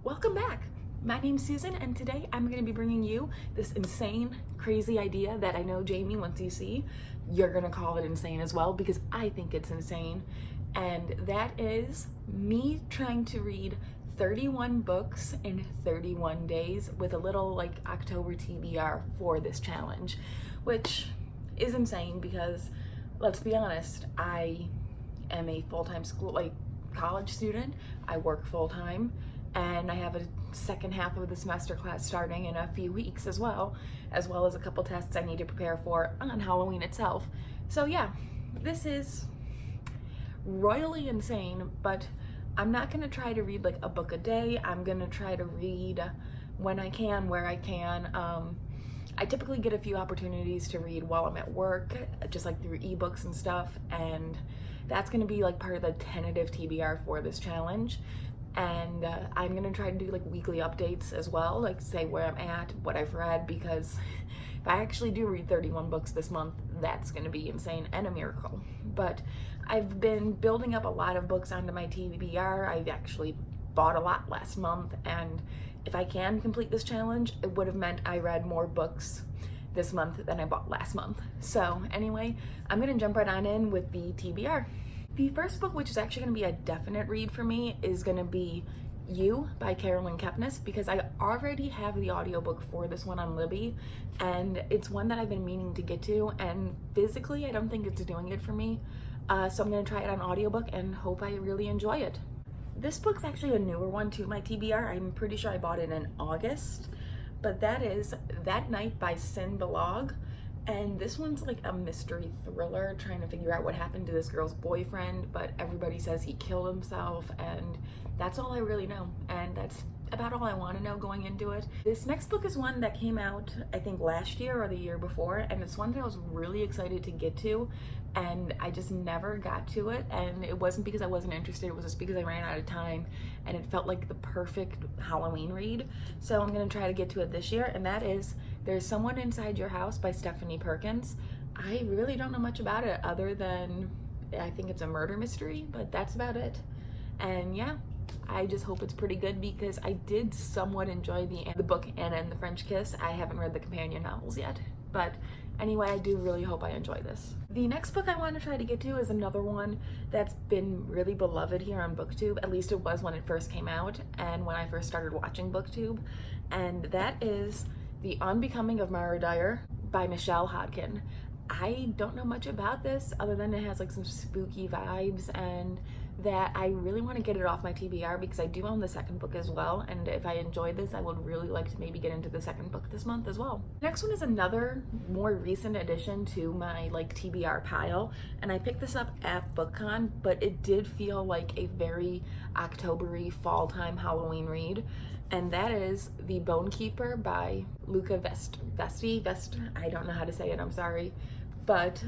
Welcome back. My name's Susan, and today I'm going to be bringing you this insane, crazy idea that I know, Jamie, once you see, you're going to call it insane as well, because I think it's insane. And that is me trying to read 31 books in 31 days with a little like October TBR for this challenge, which is insane because, let's be honest, I am a full-time college student. I work full-time, and I have a second half of the semester class starting in a few weeks as well as a couple tests I need to prepare for on Halloween itself. So yeah, this is royally insane, but I'm not gonna try to read like a book a day. I'm gonna try to read when I can, where I can. I typically get a few opportunities to read while I'm at work, just like through ebooks and stuff, and that's gonna be like part of the tentative TBR for this challenge. And I'm gonna try to do like weekly updates as well, like say where I'm at, what I've read, because if I actually do read 31 books this month, that's gonna be insane and a miracle. But I've been building up a lot of books onto my TBR. I've actually bought a lot last month, and if I can complete this challenge, it would have meant I read more books this month than I bought last month. So anyway, I'm gonna jump right on in with the TBR. The first book, which is actually going to be a definite read for me, is going to be You by Carolyn because I already have the audiobook for this one on Libby, and it's one that I've been meaning to get to, and physically I don't think it's doing it for me. So I'm going to try it on audiobook and hope I really enjoy it. This book's actually a newer one to my TBR. I'm pretty sure I bought it in August, but that is That Night by Sin Belog. And this one's like a mystery thriller trying to figure out what happened to this girl's boyfriend, but everybody says he killed himself, and that's all I really know. And that's about all I want to know going into it. This next book is one that came out, I think, last year or the year before, and it's one that I was really excited to get to, and I just never got to it. And it wasn't because I wasn't interested, it was just because I ran out of time, and it felt like the perfect Halloween read. So I'm gonna try to get to it this year, and that is There's Someone Inside Your House by Stephanie Perkins. I really don't know much about it other than I think it's a murder mystery, but that's about it. And yeah, I just hope it's pretty good because I did somewhat enjoy the book Anna and the French Kiss. I haven't read the companion novels yet, but anyway, I do really hope I enjoy this. The next book I want to try to get to is another one that's been really beloved here on BookTube. At least it was when it first came out and when I first started watching BookTube, and that is The Unbecoming of Dyer by Michelle Hodkin. I don't know much about this other than it has like some spooky vibes, and that I really want to get it off my TBR because I do own the second book as well, and if I enjoyed this, I would really like to maybe get into the second book this month as well. Next one is another more recent addition to my like TBR pile, and I picked this up at BookCon, but it did feel like a very October-y, fall-time Halloween read, and that is The Bone Keeper by Luca Vesti. I don't know how to say it, I'm sorry, but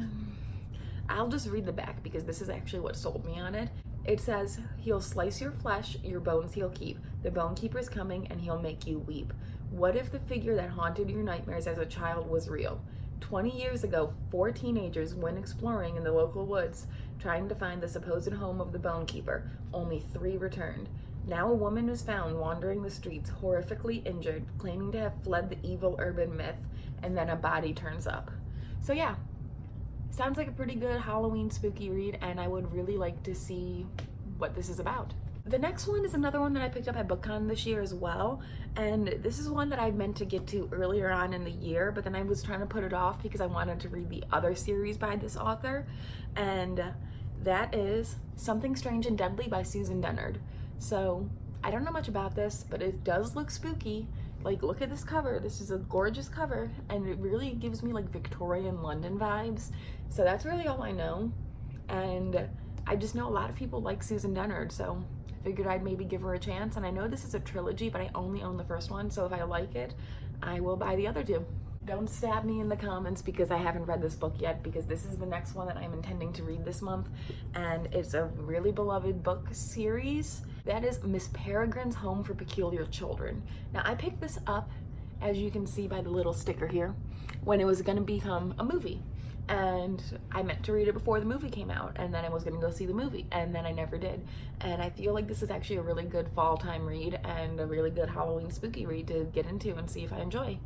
I'll just read the back because this is actually what sold me on it. It says, "He'll slice your flesh, your bones he'll keep. The bone keeper's coming and he'll make you weep. What if the figure that haunted your nightmares as a child was real? 20 years ago, 4 teenagers went exploring in the local woods, trying to find the supposed home of the bone keeper. Only 3 returned. Now a woman was found wandering the streets, horrifically injured, claiming to have fled the evil urban myth, and then a body turns up." So yeah, sounds like a pretty good Halloween spooky read, and I would really like to see what this is about. The next one is another one that I picked up at BookCon this year as well, and this is one that I meant to get to earlier on in the year, but then I was trying to put it off because I wanted to read the other series by this author, and that is Something Strange and Deadly by Susan Dennard. So I don't know much about this, but it does look spooky. Like, look at this cover. This is a gorgeous cover, and it really gives me like Victorian London vibes. So that's really all I know, and I just know a lot of people like Susan Dennard, so I figured I'd maybe give her a chance. And I know this is a trilogy, but I only own the first one, so if I like it, I will buy the other 2. Don't stab me in the comments because I haven't read this book yet, because this is the next one that I'm intending to read this month, and it's a really beloved book series. That is Miss Peregrine's Home for Peculiar Children. Now, I picked this up, as you can see by the little sticker here, when it was going to become a movie. and I meant to read it before the movie came out, and then I was gonna go see the movie, and then I never did. And I feel like this is actually a really good fall time read and a really good Halloween spooky read to get into and see if I enjoy.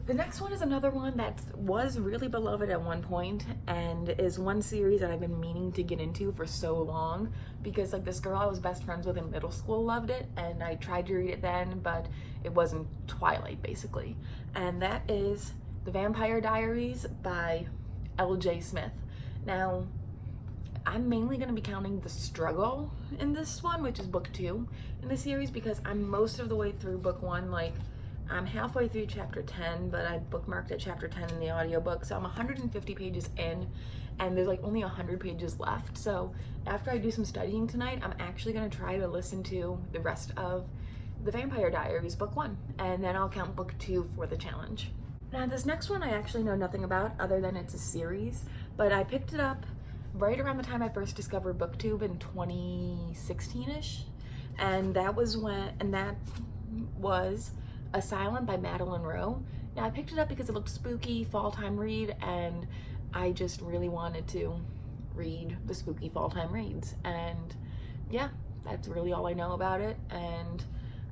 The next one is another one that was really beloved at one point and is one series that I've been meaning to get into for so long, because like this girl I was best friends with in middle school loved it, and I tried to read it then, but it wasn't Twilight basically. And that is The Vampire Diaries by L.J. Smith. Now, I'm mainly going to be counting the struggle in this one, which is book 2 in the series, because I'm most of the way through book 1. Like, I'm halfway through chapter 10, but I bookmarked at chapter 10 in the audiobook, so I'm 150 pages in, and there's like only 100 pages left. So after I do some studying tonight, I'm actually going to try to listen to the rest of The Vampire Diaries book 1, and then I'll count book 2 for the challenge. Now this next one I actually know nothing about other than it's a series, but I picked it up right around the time I first discovered BookTube in 2016-ish, and that was Asylum by Madeline Rowe. Now I picked it up because it looked spooky, fall time read, and I just really wanted to read the spooky fall time reads, and yeah, that's really all I know about it, and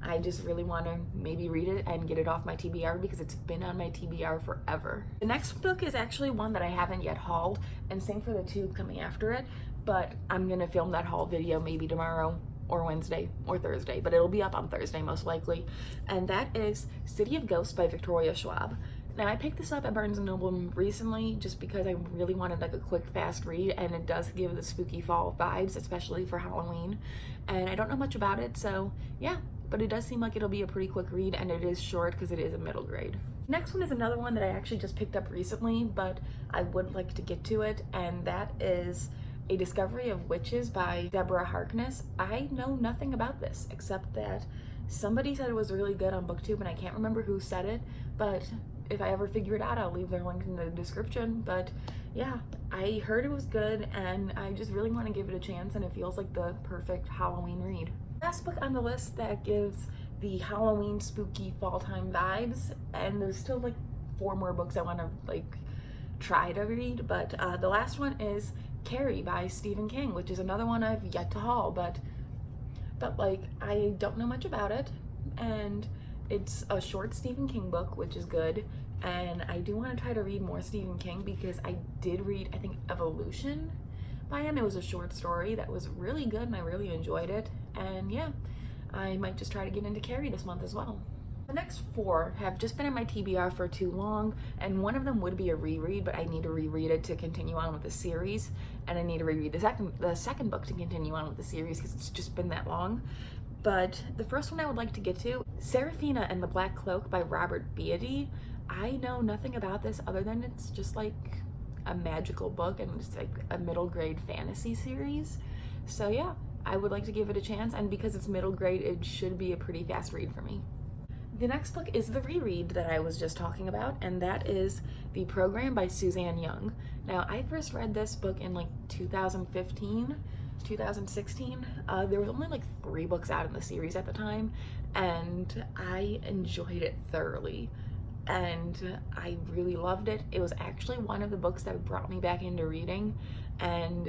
I just really want to maybe read it and get it off my TBR because it's been on my TBR forever. The next book is actually one that I haven't yet hauled, and same for the 2 coming after it, but I'm gonna film that haul video maybe tomorrow or Wednesday or Thursday, but it'll be up on Thursday most likely. And that is City of Ghosts by Victoria Schwab. Now I picked this up at Barnes & Noble recently just because I really wanted like a quick fast read, and it does give the spooky fall vibes, especially for Halloween. And I don't know much about it, so yeah, but it does seem like it'll be a pretty quick read, and it is short because it is a middle grade. Next one is another one that I actually just picked up recently, but I would like to get to it, and that is A Discovery of Witches by Deborah Harkness. I know nothing about this except that somebody said it was really good on BookTube, and I can't remember who said it, but if I ever figure it out, I'll leave their link in the description. But yeah, I heard it was good, and I just really want to give it a chance, and it feels like the perfect Halloween read. Last book on the list that gives the Halloween spooky fall time vibes, and there's still like 4 more books I want to like try to read, but the last one is Carrie by Stephen King, which is another one I've yet to haul, but like I don't know much about it, and it's a short Stephen King book, which is good, and I do want to try to read more Stephen King because I did read, I think, Evolution by him. It was a short story that was really good and I really enjoyed it, and yeah, I might just try to get into Carrie this month as well. The next 4 have just been in my TBR for too long, and one of them would be a reread, but I need to reread it to continue on with the series, and I need to reread the second book to continue on with the series because it's just been that long. But the first one I would like to get to, Seraphina and the Black Cloak by Robert Beatty. I know nothing about this other than it's just like a magical book and it's like a middle grade fantasy series. So yeah, I would like to give it a chance, and because it's middle grade, it should be a pretty fast read for me. The next book is the reread that I was just talking about, and that is The Program by Suzanne Young. Now, I first read this book in like 2015, 2016. There was only like 3 books out in the series at the time, and I enjoyed it thoroughly, and I really loved it. It was actually one of the books that brought me back into reading, and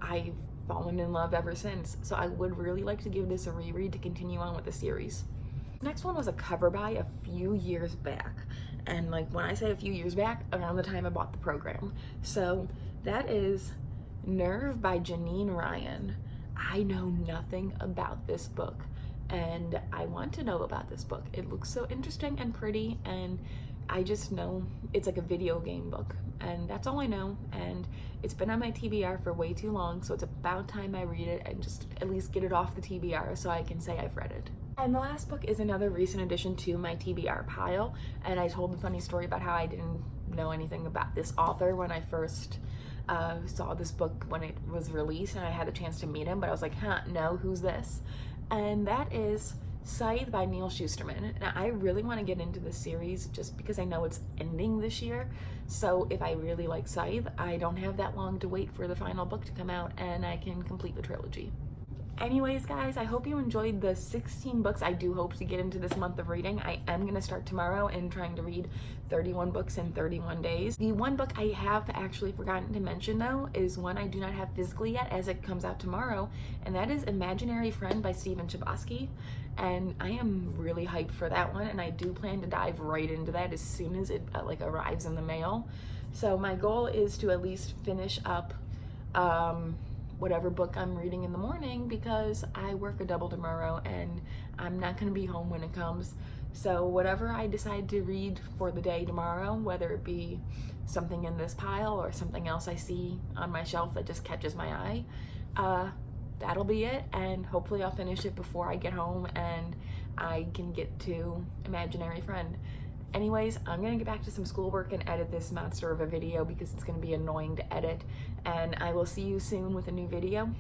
I've fallen in love ever since. So I would really like to give this a reread to continue on with the series. Next one was a cover buy a few years back, and like when I say a few years back, around the time I bought The Program. So that is Nerve by Janine Ryan. I know nothing about this book, and I want to know about this book. It looks so interesting and pretty, and I just know it's like a video game book, and that's all I know, and it's been on my TBR for way too long, so it's about time I read it and just at least get it off the TBR so I can say I've read it. And the last book is another recent addition to my TBR pile, and I told a funny story about how I didn't know anything about this author when I first saw this book when it was released, and I had the chance to meet him, but I was like, no, who's this? And that is Sayyid by Neil Shusterman. Now, I really want to get into this series just because I know it's ending this year, so if I really like Sayyid, I don't have that long to wait for the final book to come out, and I can complete the trilogy. Anyways, guys, I hope you enjoyed the 16 books I do hope to get into this month of reading. I am going to start tomorrow and trying to read 31 books in 31 days. The one book I have actually forgotten to mention, though, is one I do not have physically yet, as it comes out tomorrow, and that is Imaginary Friend by Stephen Chbosky. And I am really hyped for that one, and I do plan to dive right into that as soon as it arrives in the mail. So my goal is to at least finish up whatever book I'm reading in the morning, because I work a double tomorrow and I'm not going to be home when it comes. So whatever I decide to read for the day tomorrow, whether it be something in this pile or something else I see on my shelf that just catches my eye, that'll be it, and hopefully I'll finish it before I get home and I can get to Imaginary Friend. Anyways, I'm gonna get back to some schoolwork and edit this monster of a video because it's gonna be annoying to edit, and I will see you soon with a new video.